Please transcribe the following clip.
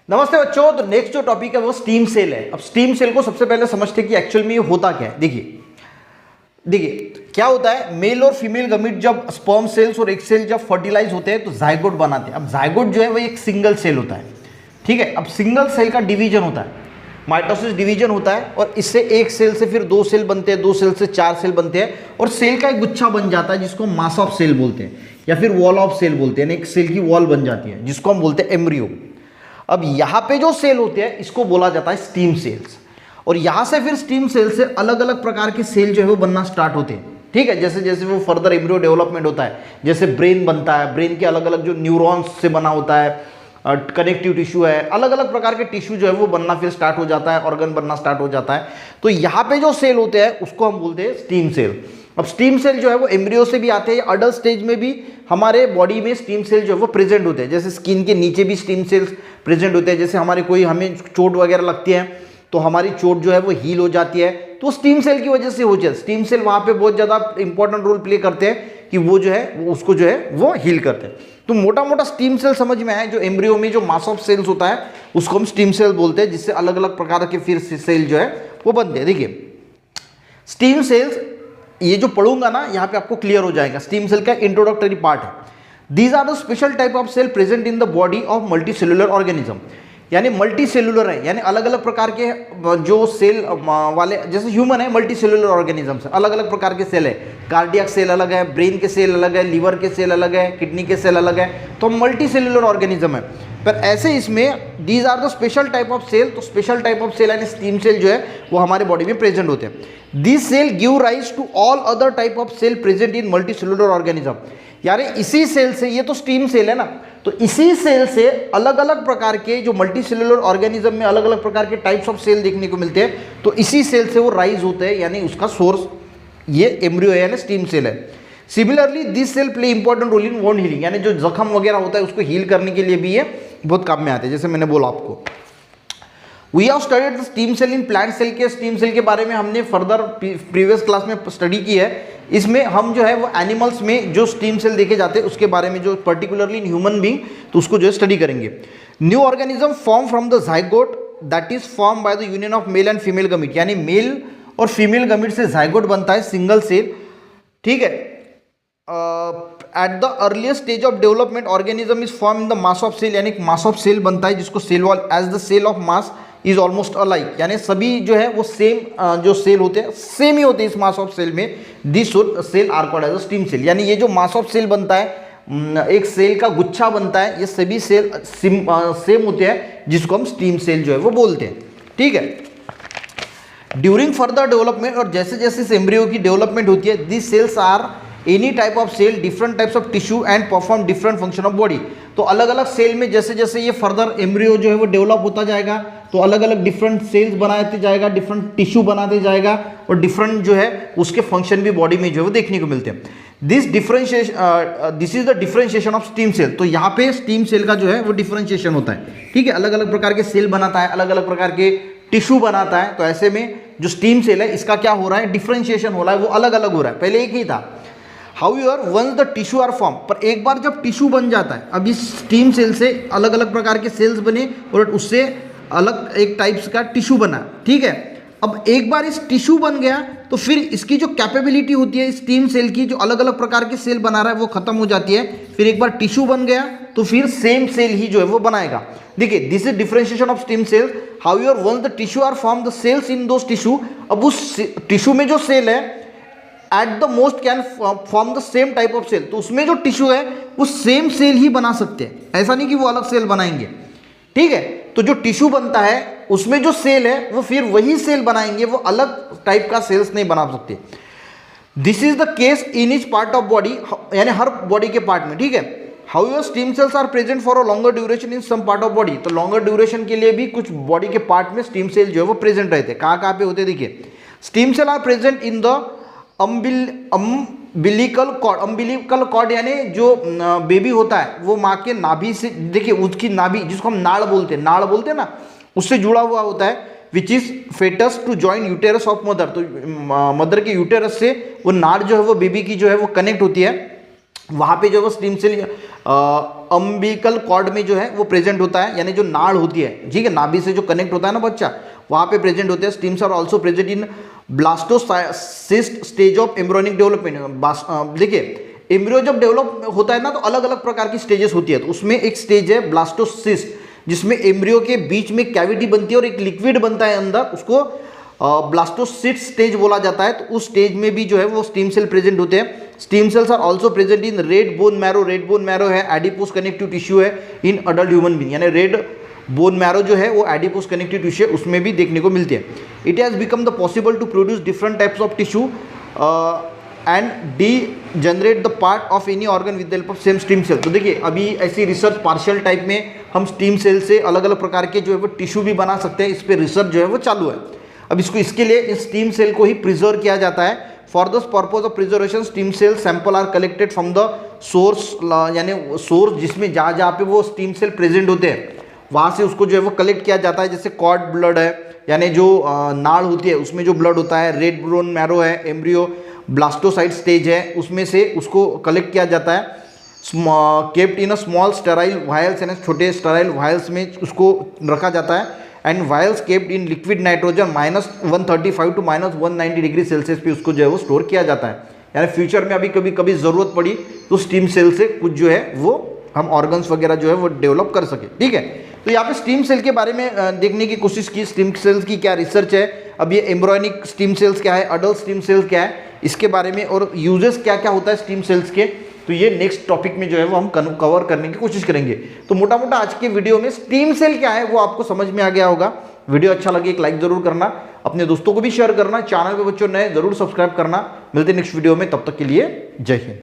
नमस्ते बच्चों। तो नेक्स्ट जो टॉपिक है वो स्टीम सेल है। अब स्टीम सेल को सबसे पहले समझते हैं कि एक्चुअल में ये होता क्या है। देखिए क्या होता है, मेल और फीमेल गमीट जब स्पर्म सेल्स और एग सेल जब फर्टिलाइज होते हैं तो जायगोट बनाते हैं। अब जायगोट जो है वो एक सिंगल सेल होता है, ठीक है। अब सिंगल सेल का डिवीजन होता है, माइटोसिस डिवीजन होता है, और इससे एक सेल से फिर दो सेल बनते हैं, दो सेल से चार सेल बनते हैं, और सेल का एक गुच्छा बन जाता है जिसको मास ऑफ सेल बोलते हैं या फिर वॉल ऑफ सेल बोलते हैं। एक सेल की वॉल बन जाती है जिसको हम बोलते हैं एम्ब्रियो। अब यहाँ पे जो सेल होते हैं इसको बोला जाता है स्टीम सेल्स, और यहाँ से फिर स्टीम सेल से अलग अलग प्रकार के सेल जो है वो बनना स्टार्ट होते हैं, ठीक है। जैसे जैसे वो फर्दर एम्ब्रियो डेवलपमेंट होता है, जैसे ब्रेन बनता है, ब्रेन के अलग अलग जो न्यूरॉन्स से बना होता है, कनेक्टिव टिश्यू है, अलग अलग प्रकार के टिश्यू जो है वो बनना फिर स्टार्ट हो जाता है, ऑर्गन बनना स्टार्ट हो जाता है। तो यहाँ पे जो सेल होते हैं उसको हम बोलते हैं स्टीम सेल। अब स्टीम सेल जो है वो एम्ब्रियो से भी आते हैं, अडल्ट स्टेज में भी हमारे बॉडी में स्टीम सेल जो है वो प्रेजेंट होते हैं। जैसे स्किन के नीचे भी स्टीम सेल्स प्रेजेंट होते हैं। जैसे हमें चोट वगैरह लगती है तो हमारी चोट जो है वो हील हो जाती है, तो स्टीम सेल की वजह से हो जाती है। स्टीम सेल वहाँ पे बहुत ज़्यादा इंपॉर्टेंट रोल प्ले करते हैं कि वो जो है वो उसको जो है वो हील करते हैं। तो मोटा मोटा स्टीम सेल समझ में आए। जो एम्ब्रियो में जो मास ऑफ सेल्स होता है उसको हम स्टीम सेल बोलते हैं, जिससे अलग अलग प्रकार के फिर सेल जो है वो बनते हैं। देखिए स्टीम सेल्स ये जो पढ़ूंगा ना यहाँ पे आपको क्लियर हो जाएगा। स्टीम सेल का इंट्रोडक्टरी पार्ट है। These are the special type of cell present in the body of multicellular organism, यानी मल्टी सेलुलर है, यानी अलग अलग प्रकार के जो सेल वाले, जैसे ह्यूमन है मल्टी सेलुलर ऑर्गेनिज्म है, अलग अलग प्रकार के सेल है। कार्डियक सेल अलग है, ब्रेन के सेल अलग है, लीवर के सेल अलग है, किडनी के सेल अलग है, तो मल्टी सेलुलर ऑर्गेनिज्म है। पर ऐसे इसमें these are the special type of cell, तो स्पेशल टाइप ऑफ सेल यानी स्टीम सेल जो है वो हमारे बॉडी में प्रेजेंट होते हैं। This cell give rise to all other type of cell present in multicellular organism, यानी इसी सेल से, ये तो स्टीम सेल है ना, तो इसी सेल से अलग अलग प्रकार के जो मल्टी सेलुलर ऑर्गेनिज्म में अलग अलग प्रकार के टाइप्स ऑफ सेल देखने को मिलते हैं, तो इसी सेल से वो राइज होते हैं, यानी उसका सोर्स ये एम्ब्रियो है यानी स्टीम सेल है। Similarly this cell play important role in wound healing, यानी जो जख्म वगैरह होता है उसको हील करने के लिए भी ये बहुत काम में आते हैं, जैसे मैंने बोला आपको। We have studied the stem cell in plant cell के स्टीम सेल के बारे में हमने फर्दर प्रीवियस क्लास में स्टडी की है। इसमें हम जो है वो एनिमल्स में जो स्टीम सेल देखे जाते हैं उसके बारे में, जो पर्टिकुलरली इन ह्यूमन बीइंग, तो उसको जो है स्टडी करेंगे। New organism form from the zygote that is form by the union of male and female gamete, यानी मेल और फीमेल गमीट से जाइगोट बनता है, सिंगल सेल, ठीक है। At the earliest stage of development organism is form in the mass of cell, यानी mass of cell बनता है जिसको cell wall as the cell of mass is almost alike, यानी सभी जो है वो सेम जो सेल होते हैं सेम ही होते हैं इस मास ऑफ सेल में। This cell are called as a stem cell, यानी ये जो मास ऑफ सेल बनता है, एक सेल का गुच्छा बनता है, ये सभी सेल सेम होते हैं जिसको हम स्टीम सेल जो है वो बोलते हैं, ठीक है। ड्यूरिंग फर्दर डेवलपमेंट, और जैसे जैसे इस एम्ब्रियो की डेवलपमेंट होती है, this cells are any type of cell different types of tissue and perform different function of body. तो अलग अलग सेल में जैसे जैसे ये फर्दर एम्ब्रियो जो है वो डेवलप होता जाएगा तो अलग अलग डिफरेंट सेल्स बनाते जाएगा, डिफरेंट टिश्यू बनाते जाएगा, और डिफरेंट जो है उसके फंक्शन भी बॉडी में जो है वो देखने को मिलते हैं। This is the differentiation of stem cell. तो यहाँ पे स्टीम सेल का जो है वो डिफरेंशिएशन होता है, ठीक है। अलग अलग प्रकार के सेल बनाता है, अलग अलग प्रकार के टिश्यू बनाता है। तो ऐसे में जो स्टीम सेल है इसका क्या हो रहा है, डिफरेंशिएशन हो रहा है, वो अलग अलग हो रहा है, पहले एक ही था। However, once the tissue are formed, पर एक बार जब टिश्यू बन जाता है, अब इस स्टीम सेल से अलग अलग प्रकार के सेल्स बने और उससे अलग एक टाइप्स का टिश्यू बना, ठीक है। अब एक बार इस टिश्यू बन गया तो फिर इसकी जो कैपेबिलिटी होती है स्टीम सेल की, जो अलग अलग प्रकार के सेल बना रहा है वो खत्म हो जाती है। फिर एक बार टिश्यू बन गया तो फिर सेम सेल ही जो है वो बनाएगा। देखिए this is differentiation of stem cell. However once the tissue are form the cells in those tissue, अब उस टिश्यू में जो सेल है at the most can form the same type of cell, तो उसमें जो टिश्यू है वो सेम सेल ही बना सकते हैं, ऐसा नहीं कि वो अलग सेल बनाएंगे, ठीक है। तो जो टिश्यू बनता है उसमें जो सेल है वो फिर वही सेल बनाएंगे, वो अलग टाइप का सेल्स नहीं बना सकते। This is the case in each part of body, यानी हर बॉडी के पार्ट में, ठीक है। However stem cells are present for a longer duration in some part of body, तो लॉन्गर ड्यूरेशन के लिए भी कुछ बॉडी के पार्ट में स्टीम सेल जो है वो प्रेजेंट रहते हैं। कहाँ पे होते हैं, देखिए stem cell are present in the umbilical cord, यानी जो बेबी होता है वो माँ के नाभि से, देखिए उसकी नाभि जिसको हम नाड़ बोलते हैं ना, उससे जुड़ा हुआ होता है, which is fetus to join uterus of mother. तो मदर के यूटेरस से वो नाड़ जो है वो बेबी की जो है वो कनेक्ट होती है, वहाँ पे जो वो स्टीम सेल अम्बिकल कॉर्ड में जो है वो प्रेजेंट होता है, यानी जो नाड़ होती है, ठीक है, नाभि से जो कनेक्ट होता है ना बच्चा, वहां पे प्रेजेंट होते हैं। Stems are also present in blastocyst stage of embryonic development. देखिए एम्ब्रियो जब डेवलप होता है ना तो अलग अलग प्रकार की स्टेजेस होती है, तो उसमें एक स्टेज है ब्लास्टोसिस्ट, जिसमें एम्ब्रियो के बीच में कैविटी बनती है और एक लिक्विड बनता है अंदर, उसको ब्लास्टोसिस्ट स्टेज बोला जाता है। तो उस स्टेज में भी जो है वो स्टीम सेल प्रेजेंट होते हैं। Stem cells are also present in red bone marrow. Red bone marrow है एडिपोस कनेक्टिव टिश्यू है इन अडल्ट ह्यूमन बीइंग, यानी रेड बोन मैरो जो है वो एडिपोस कनेक्टिव टिश्यू है, उसमें भी देखने को मिलती है। It has become the possible to produce different types of tissue and degenerate the part of any organ with the help of same stem cell. तो देखिए अभी ऐसी रिसर्च पार्शियल टाइप में हम स्टीम सेल से अलग अलग प्रकार के जो है वो टिश्यू भी बना सकते हैं, इस पर रिसर्च जो है वो चालू है। अब इसके लिए इस स्टीम सेल को ही प्रिजर्व किया जाता है। For the purpose of preservation stem cell sample are collected from the source, यानी सोर्स जिसमें जहाँ जहाँ पे वो स्टीम सेल प्रेजेंट होते हैं वहाँ से उसको जो है वो कलेक्ट किया जाता है। जैसे कॉर्ड ब्लड है, यानी जो नाड़ होती है उसमें जो ब्लड होता है, रेड बोन मैरो है, एम्ब्रियो ब्लास्टोसाइट स्टेज है, उसमें से उसको कलेक्ट किया जाता है। Kept in a small sterile vials, यानी छोटे स्टेराइल वायल्स में उसको रखा जाता है। And vials kept in liquid nitrogen -135 to -190 degree Celsius पे उसको जो है वो स्टोर किया जाता है। यानी फ्यूचर में अभी कभी ज़रूरत पड़ी तो स्टीम सेल से कुछ जो है वो हम ऑर्गन्स वगैरह जो है वो डेवलप कर सके, ठीक है। तो यहाँ पे स्टीम सेल के बारे में देखने की कोशिश की, स्टीम सेल्स की क्या रिसर्च है, अब ये एम्ब्रियोनिक स्टीम सेल्स क्या है, अडल्ट स्टीम सेल्स क्या है, इसके बारे में, और यूजेस क्या क्या होता है स्टीम सेल्स के, तो ये नेक्स्ट टॉपिक में जो है वो हम कवर करने की कोशिश करेंगे। तो मोटा मोटा आज के वीडियो में स्टीम सेल क्या है वो आपको समझ में आ गया होगा। वीडियो अच्छा लगे एक लाइक जरूर करना, अपने दोस्तों को भी शेयर करना, चैनल पे बच्चों नए जरूर सब्सक्राइब करना। मिलते हैं नेक्स्ट वीडियो में, तब तक के लिए जय हिंद।